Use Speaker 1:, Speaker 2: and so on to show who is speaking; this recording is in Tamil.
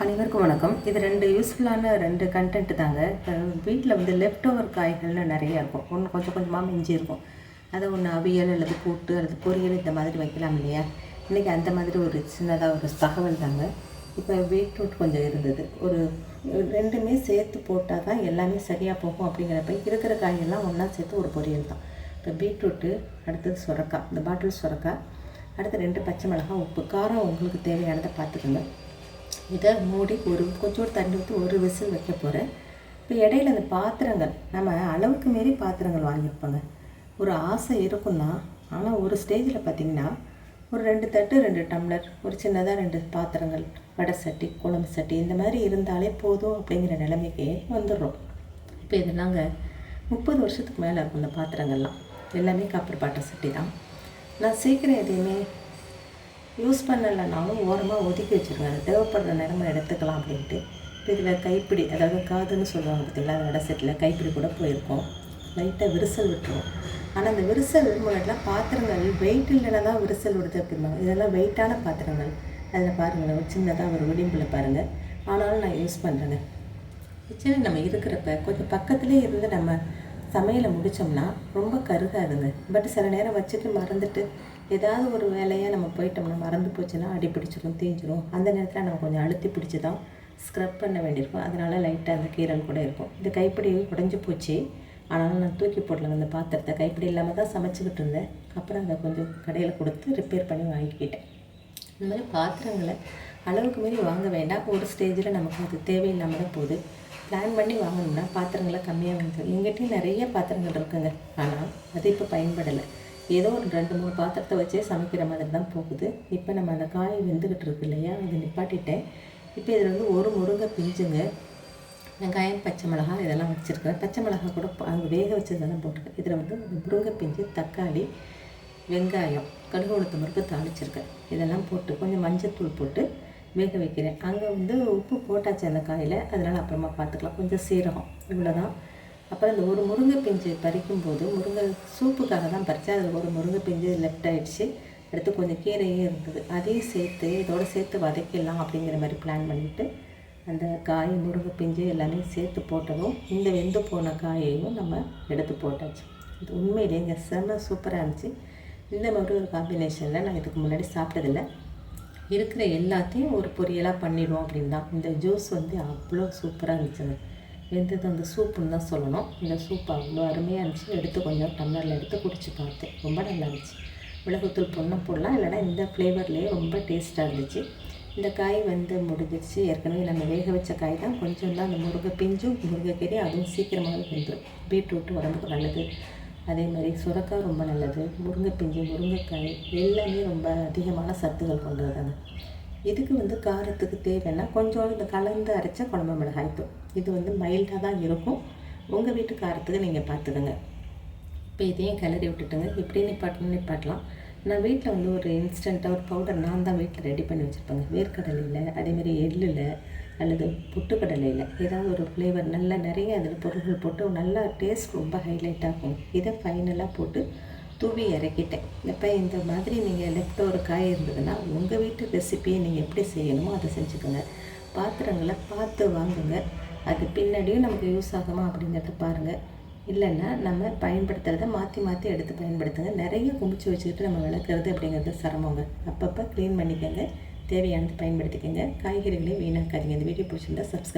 Speaker 1: அனைவருக்கும் வணக்கம். இது 2 யூஸ்ஃபுல்லான 2 கண்டென்ட் தாங்க. வீட்டில் வந்து லெஃப்ட் ஓவர் காய்கள்னு நிறையா இருக்கும். ஒன்று கொஞ்சம் கொஞ்சமாக மிஞ்சி இருக்கும். அதை ஒன்று அவியல் அல்லது கூட்டு அல்லது பொரியல் இந்த மாதிரி வைக்கலாம் இல்லையா? இன்றைக்கி அந்த மாதிரி ஒரு சின்னதாக ஒரு தகவல் தாங்க. இப்போ பீட்ரூட் கொஞ்சம் இருந்தது. ஒரு 2மே சேர்த்து போட்டால் தான் எல்லாமே சரியாக போகும் அப்படிங்கிறப்ப இருக்கிற காய்கள்லாம் ஒன்றா சேர்த்து ஒரு பொரியல் தான். இப்போ பீட்ரூட்டு, அடுத்தது சுரக்காய், இந்த பாட்டில் சுரக்காய், அடுத்து 2 பச்சை மிளகாய், உப்பு, காரம் உங்களுக்கு தேவையானதை பார்த்துக்கோங்க. இதை மூடி கொஞ்சோடு தண்ணி ஊற்றி ஒரு விசில் வைக்க போகிறேன். இப்போ இடையில அந்த பாத்திரங்கள் நம்ம அளவுக்கு மீறி பாத்திரங்கள் வாங்கியிருப்பாங்க. ஒரு ஆசை இருக்குன்னா, ஆனால் ஒரு ஸ்டேஜில் பார்த்திங்கன்னா ஒரு 2 தட்டு 2 டம்ளர், ஒரு சின்னதாக 2 பாத்திரங்கள், வடை சட்டி, குழம்பு சட்டி இந்த மாதிரி இருந்தாலே போதும் அப்படிங்கிற நிலைமைக்கு வந்துடுறோம். இப்போ இது நாங்கள் 30 வருஷத்துக்கு மேலே இருக்கும். இந்த பாத்திரங்கள்லாம் எல்லாமே காப்பர் பாத்திர சட்டி தான். நான் சீக்கிரம் எதையுமே யூஸ் பண்ணலைனாலும் ஓரமாக ஒதுக்கி வச்சுருவேன். தேவைப்படுற நேரமாக எடுத்துக்கலாம் அப்படின்ட்டு. இப்போ இதில் கைப்பிடி, அதாவது காதுன்னு சொல்லுவாங்க பார்த்திங்களா, அந்த வடை செட்டில் கைப்பிடி கூட போயிருக்கோம். லைட்டாக விரிசல் விட்டுருவோம். ஆனால் அந்த விரிசல் முன்னாடிலாம் பாத்திரங்கள் வெயிட் இல்லைன்னா தான் விரிசல் விடுது அப்படிம்பாங்க. இதெல்லாம் வெயிட்டான பாத்திரங்கள். அதில் பாருங்கள், ஒரு சின்னதாக ஒரு விளிம்பில் பாருங்கள். ஆனாலும் நான் யூஸ் பண்ணுறேங்க. கிச்சனில் நம்ம இருக்கிறப்ப கொஞ்சம் பக்கத்துலேயே இருந்து நம்ம சமையலை முடித்தோம்னா ரொம்ப கருகாதுங்க. பட் சில நேரம் வச்சுட்டு மறந்துட்டு ஏதாவது ஒரு வேலையாக நம்ம போயிட்டோம்னா மறந்து போச்சுன்னா அடி பிடிச்சிடும், தீஞ்சிடும். அந்த நேரத்தில் நம்ம கொஞ்சம் அழுத்தி பிடிச்சி தான் ஸ்க்ரப் பண்ண வேண்டியிருக்கும். அதனால் லைட்டாக அந்த கீரல் கூட இருக்கும். இந்த கைப்பிடி உடைஞ்சி போச்சு. ஆனாலும் நான் தூக்கி போடலாம். அந்த பாத்திரத்தை கைப்பிடி இல்லாமல் தான் சமைச்சிக்கிட்டு இருந்தேன். அப்புறம் அதை கொஞ்சம் கடையில் கொடுத்து ரிப்பேர் பண்ணி வாங்கிக்கிட்டேன். இந்த மாதிரி பாத்திரங்களை அளவுக்கு மீறி வாங்க வேண்டாம். ஒரு ஸ்டேஜில் நமக்கு அது தேவையில்லாமல் தான் போகுது. பிளான் பண்ணி வாங்கணும்னா பாத்திரங்களை கம்மியாக வாங்கிக்கலாம். எங்கிட்டையும் நிறைய பாத்திரங்கள் இருக்குங்க. ஆனால் அது இப்போ பயன்படலை. ஏதோ ஒரு 2-3 பாத்திரத்தை வச்சே சமைக்கிற மாதிரி தான் போகுது. இப்போ நம்ம அந்த காய் வெந்துக்கிட்டு இருக்கு இல்லையா, அதை நிப்பாட்டிட்டேன். இப்போ இதில் வந்து ஒரு முருங்கை பிஞ்சுங்க, வெங்காயம், பச்சை மிளகாய் இதெல்லாம் வச்சுருக்கேன். பச்சை மிளகாய் கூட அங்கே வேக வச்சதெல்லாம் போட்டிருக்கேன். இதில் வந்து முருங்கை பிஞ்சு, தக்காளி, வெங்காயம், கடுகு உளுத்தம் பருப்பு தாளிச்சிருக்கேன். இதெல்லாம் போட்டு கொஞ்சம் மஞ்சத்தூள் போட்டு வேக வைக்கிறேன். அங்கே வந்து உப்பு போட்டாச்சு அந்த காயில், அதனால் அப்புறமா பார்த்துக்கலாம். கொஞ்சம் சீரகம், இவ்வளோதான். அப்புறம் இந்த ஒரு முருங்கை பிஞ்சு பறிக்கும்போது முருங்கை சூப்புக்காக தான் பறித்தேன். அதில் ஒரு முருங்கை பிஞ்சு லெஃப்ட் ஆகிடுச்சு. அடுத்து கொஞ்சம் கீரையே இருந்தது, அதையும் சேர்த்து இதோடு சேர்த்து வதக்கிடலாம் அப்படிங்கிற மாதிரி பிளான் பண்ணிவிட்டு அந்த காய், முருங்கை பிஞ்சு எல்லாமே சேர்த்து போட்டதும் இந்த வெந்து போன காயையும் நம்ம எடுத்து போட்டாச்சு. இது உண்மையிலே இங்கே செம்ம சூப்பராக இருந்துச்சு. இந்த மாதிரி ஒரு காம்பினேஷனில் நான் இதுக்கு முன்னாடி சாப்பிட்டதில்லை. இருக்கிற எல்லாத்தையும் ஒரு பொரியலாக பண்ணிடுவோம் அப்படின்னு தான். இந்த ஜூஸ் வந்து அவ்வளோ சூப்பராக இருந்துச்சுங்க. வெந்தது அந்த சூப்புன்னு தான் சொல்லணும். இந்த சூப் அவ்வளோ அருமையாக இருந்துச்சு. எடுத்து கொஞ்சம் டம்ளரில் எடுத்து குடிச்சு பார்த்தேன். ரொம்ப நல்லா இருந்துச்சு. மிளகுத்தூள் பொண்ணை போடலாம், இல்லைனா இந்த ஃப்ளேவர்லேயே ரொம்ப டேஸ்ட்டாக இருந்துச்சு. இந்த காய் வந்து முடிஞ்சிருச்சு. ஏற்கனவே நம்ம வேக வச்ச காய் தான். கொஞ்சம் தான் அந்த முருங்கை பிஞ்சும் முருங்கைக்கீரை, அதுவும் சீக்கிரமாகவே வெந்துடும். பீட்ரூட்டு உடம்புக்கு நல்லது. அதே மாதிரி சுரக்காய் ரொம்ப நல்லது. முருங்கை பிஞ்சு, முருங்கைக்காய் எல்லாமே ரொம்ப அதிகமான சத்துக்கள் கொண்டது தானே. இதுக்கு வந்து காரத்துக்கு தேவைன்னா கொஞ்சோண்டு இந்த கலந்து அரைச்ச குழம்பு மிளகாய்த்தூள். இது வந்து மைல்டாக தான் இருக்கும். உங்கள் வீட்டு காரத்துக்கு நீங்கள் பார்த்துக்கோங்க. இப்போ இதையும் கிளறி விட்டுட்டுங்க. இப்படி நிப்பாட்டலாம். நான் வீட்டில் வந்து ஒரு இன்ஸ்டண்ட்டாக ஒரு பவுடர் நான் தான் வீட்டில் ரெடி பண்ணி வச்சுருப்பேங்க. வேர்க்கடலையில், அதேமாதிரி எள்ளில் அல்லது பொட்டுக்கடலையில் ஏதாவது ஒரு ஃப்ளேவர் நல்லா நிறைய அதில் பொருட்கள் போட்டு நல்லா டேஸ்ட் ரொம்ப ஹைலைட் ஆகும். இதை ஃபைனலாக போட்டு தூவி இறக்கிட்டேன். இப்போ இந்த மாதிரி நீங்கள் லெஃப்ட் ஒரு காய் இருந்ததுன்னா உங்கள் வீட்டு ரெசிப்பியை நீங்கள் எப்படி செய்யணுமோ அதை செஞ்சுக்கோங்க. பாத்திரங்களை பார்த்து வாங்குங்க. அது பின்னாடியும் நமக்கு யூஸ் ஆகுமா அப்படிங்கிறத பாருங்கள். இல்லைன்னா நம்ம பயன்படுத்துகிறத மாற்றி எடுத்து பயன்படுத்துங்க. நிறைய குமிச்சு வச்சுக்கிட்டு நம்ம விளக்குறது அப்படிங்கிறது சிரமங்க. அப்பப்போ க்ளீன் பண்ணிக்கோங்க. தேவையானது பயன்படுத்திக்கோங்க. காய்கறிகளையும் வீணாக்காதீங்க. இந்த வீடியோ பிடிச்சிருந்தா சப்ஸ்கிரைப்